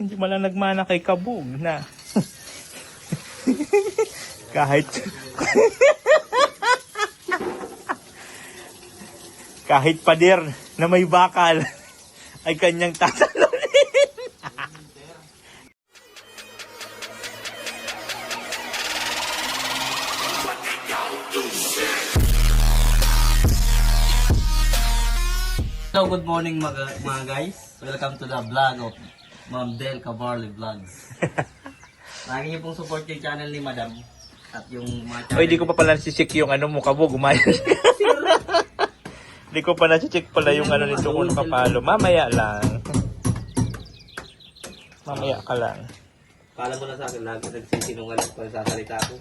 Hindi mo lang nagmana kay Kabog na. kahit kahit pader na may bakal ay kanyang tatalunin. Hello, good morning mga guys. Welcome to the vlog of Ma'am Del Cabarle Vlogs. Lagi niyo pong support yung channel ni Madam at yung mga channel. Oy, di ko pa pala nasi-check yung ano mo, Kabog, umayos. Di ko pa nasi-check pala yung ano nito kung nakapalo. Mamaya lang. Mamaya ka lang. Kala mo na sa akin, lagi nagsisinungaling pa sa salita ko.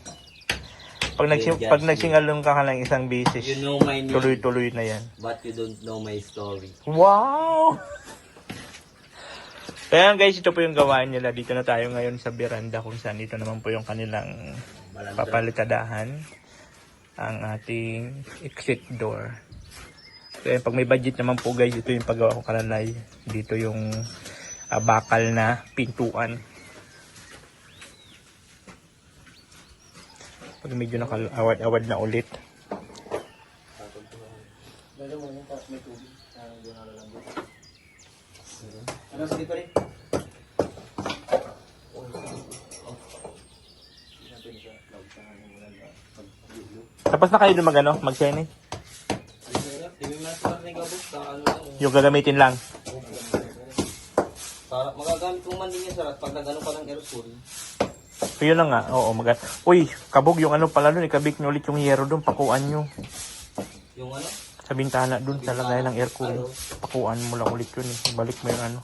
Pag nagsingalong ka lang isang beses, You know my name, tuloy-tuloy na yan. but you don't know my story. Wow! Kaya guys, ito po yung gawain nila. Dito na tayo ngayon sa veranda kung saan dito naman po yung kanilang papalitadahan. Ang ating exit door. Kaya pag may budget naman po guys, ito yung paggawa ko kalalay. Dito yung bakal na pintuan. Pag medyo naka-awad-awad na ulit. Ano sige pa rin? Tapos na kayo mag mag-sene? Yung gagamitin lang. Para magagamit mo man din yan sa pag nag-ano ka ng aerosol. So yun na nga, oo, Uy, Kabog, yung ano pala doon, ikabik nyo ulit yung yero doon, pakuan nyo. Yung ano? Sa bintana doon, sa lagay ng air cooling. Pakuan mo lang ulit yun eh. Balik mo yung ano.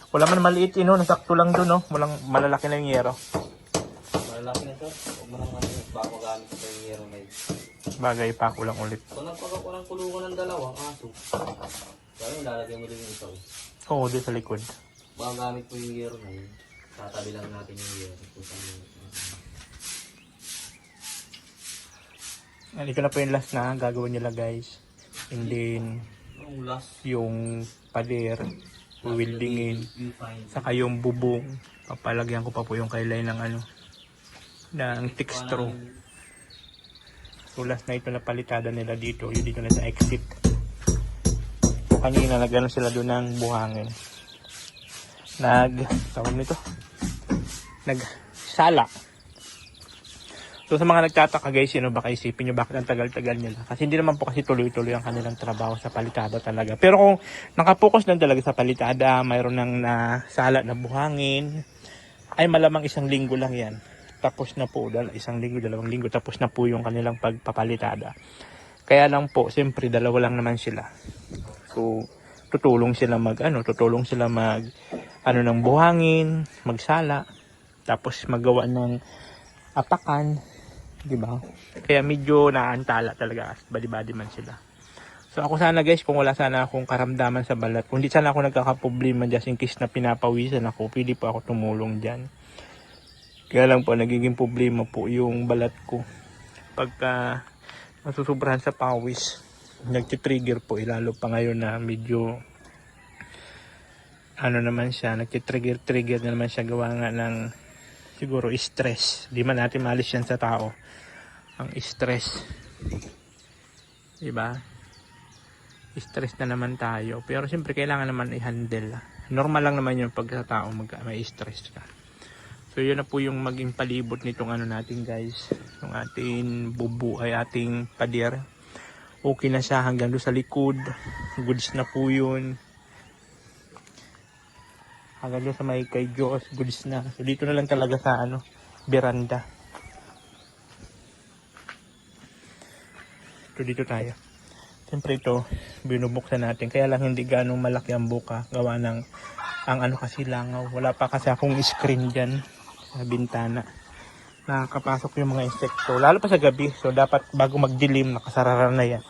Wala man maliit no, nasakto lang doon no. Walang malalaki na yung yero. Malalaki na ito. Huwag mo nang baka magamit sa yung yero na yun. Bagay pa ko lang ulit. So nagpagawa ko ng kulungan ng dalawang aso. Kaya lalagay mo din yung ito. Oo, doon sa likod. Magagamit po yung yero na yun. Tatabi lang natin yung yero. Ito na po yung last na gagawin nila guys. And then, Yung last. yung pader, wildingin, saka yung bubong. Papalagyan ko pa po yung kailay ng ano, ng textro. So last na ito na palitada nila dito. Yung dito na sa exit. So kanina nagano sila doon ng buhangin. Tawag nito. Nagsala. So sa mga nagtataka guys, baka isipin nyo bakit ang tagal-tagal nila. Kasi hindi naman po kasi tuloy-tuloy ang kanilang trabaho sa palitada talaga. Pero kung nakapokus lang talaga sa palitada, mayroon ng nasala na buhangin, ay malamang isang linggo lang yan. Tapos na po, isang linggo, 2 linggo, tapos na po yung kanilang pagpapalitada. Kaya lang po, siyempre dalawa lang naman sila. So, tutulong sila ng buhangin, magsala, tapos magawa ng apakan, di ba? Kaya medyo naantala talaga, badi-badi man sila. So ako sana guys, kung wala sana akong karamdaman sa balat, kung di sana ako nagkakaproblema just in case na pinapawisan ako, pwede po ako tumulong dyan. Kaya lang po, nagiging problema po yung balat ko. Pagka nasusubrahan sa pawis, nagtitrigger po, lalo pa ngayon na medyo nagtitrigger na naman siya gawa nga ng siguro stress. Di man natin maalis yan sa tao, ang stress, diba? Stress na naman tayo, pero siyempre kailangan naman i-handle. Normal lang naman yung pag sa tao may stress ka. So yun na po yung maging palibot nitong natin guys, yung ating bubu ay ating pader. Okay na siya hanggang doon sa likod, goods na po yun. Hanggang doon sa may kay Diyos, goods na. So dito na lang talaga sa veranda. So dito tayo. Siyempre ito, binubuksan natin. Kaya lang hindi ganong malaki ang buka. Gawa ng, kasi langaw. Wala pa kasi akong screen dyan sa bintana. Nakakapasok yung mga insekto. Lalo pa sa gabi. So dapat bago magdilim, nakasarara na yan.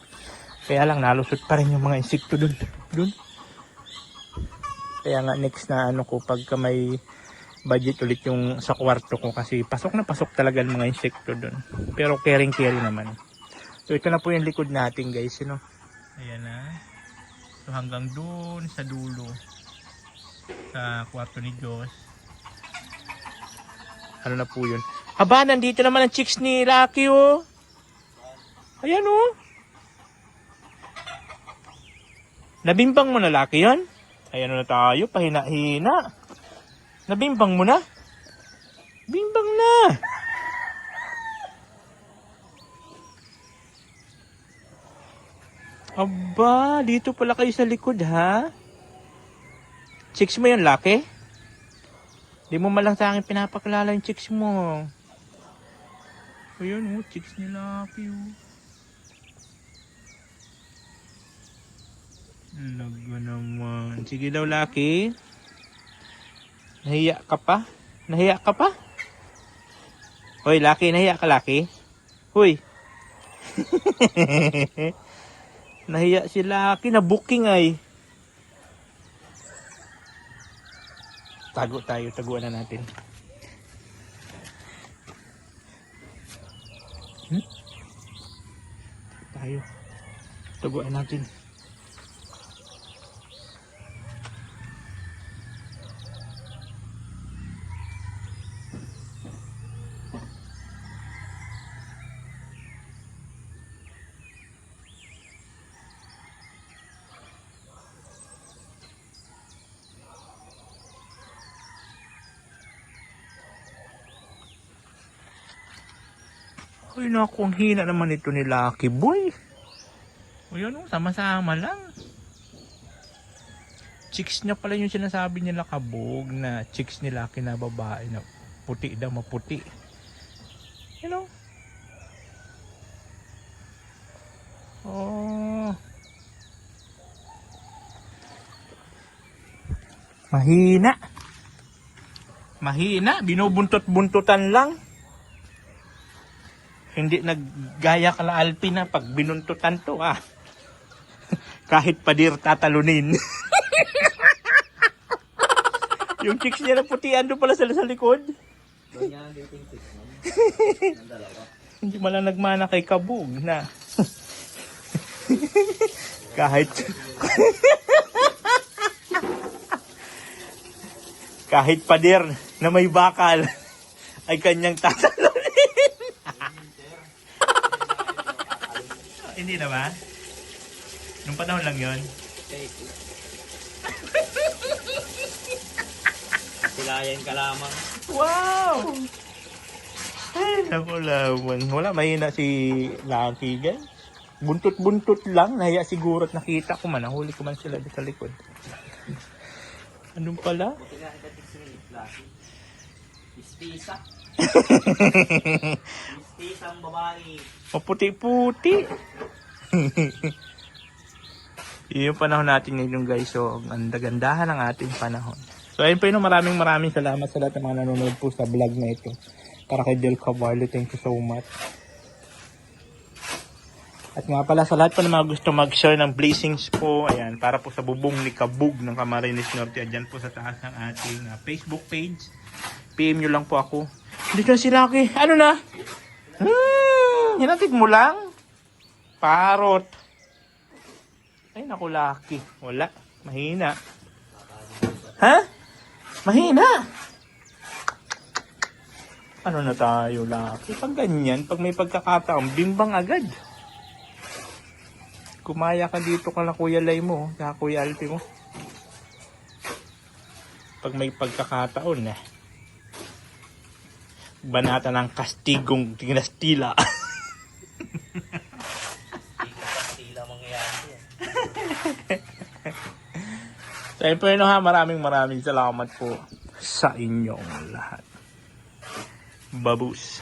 Kaya lang nalusot pa rin yung mga insekto dun. Kaya nga next na ko pagka may budget ulit yung sa kwarto ko, kasi pasok na pasok talaga ang mga insekto doon. Pero caring naman. So ito na po yung likod natin guys, Ayan na. So hanggang doon sa dulo sa kwarto ni Diyos. Ano na po yun? Aba, nandito naman ang chicks ni Lucky, oh. Ayan, oh. Nabimbang mo na, Lucky, yan? Ayan na tayo, pahina-hina. Nabimbang mo na? Bimbang na. Aba, dito pala kayo sa likod, ha? Chicks mo yan, Lucky? Di mo malang sa akin pinapakilala yung chicks mo. Ayan, oh, chicks ni Lucky, oh. Lago naman. Sige daw, Lucky. Nahiya ka pa? Nahiya ka pa? Hoy, Lucky, nahiya ka, Lucky? Hoy. Nahiya si Lucky, na booking ay. Tago tayo, taguan na natin. Tayo. Taguan natin. Ay naku, ang hina naman ito ni Lucky Boy. O yun, sama-sama lang. Chicks niya pala yung sinasabi nila kabog na chicks ni Lucky na babae na puti daw, maputi. You know? Oh. Mahina. Mahina, binubuntot-buntutan lang. Hindi naggaya kala Alpin na pag binuntutan to, ah. Kahit padir tatalunin. Yung chicks niya na putian doon pala sila sa likod. Doon yan, dating chicks mo. Ang dalawa. Hindi malang nagmana kay Kabog na. Kahit kahit padir na may bakal ay kanyang tatalunin. Hindi na ba? Nung panahon lang yon. Silayan ka lamang. Wow! Ay, naku lamang. Wala, mahina si Lucky, guys. Buntot-buntot lang. Nahiya siguro at nakita ko man. Nahuli ko man sila sa likod. Anong pala? Buti nga ikatik si Lucky. Istisa. Istisang babae. Maputi-puti. Yun yung panahon natin ngayon, guys. So, ang gandahan ng ating panahon. So, ayun po yun. Maraming salamat sa lahat ng mga nanonood po sa vlog na ito. Para kay Del Cavallo, thank you so much. At nga pala sa lahat po ng mga gusto mag-share ng blessings po, ayan, para po sa bubong ni Kabog ng Camarines Norte. Ayan po sa taas ng ating Facebook page. PM nyo lang po ako. Dito na si Lucky. Ano na? Hinatid mo lang? Parot. Ay, naku, Lucky. Wala. Mahina. Ha? Mahina. Ano na tayo, Lucky? Pag ganyan, pag may pagkakataon, bimbang agad. Kumaya ka dito ka na Kuya Lay mo, sa Kuya Alpi mo. Pag may pagkakataon, banata ng kastigong tinastila. Kastila mangyayari yan. So, ayun po yun, ha. Maraming salamat po sa inyong lahat. Babus.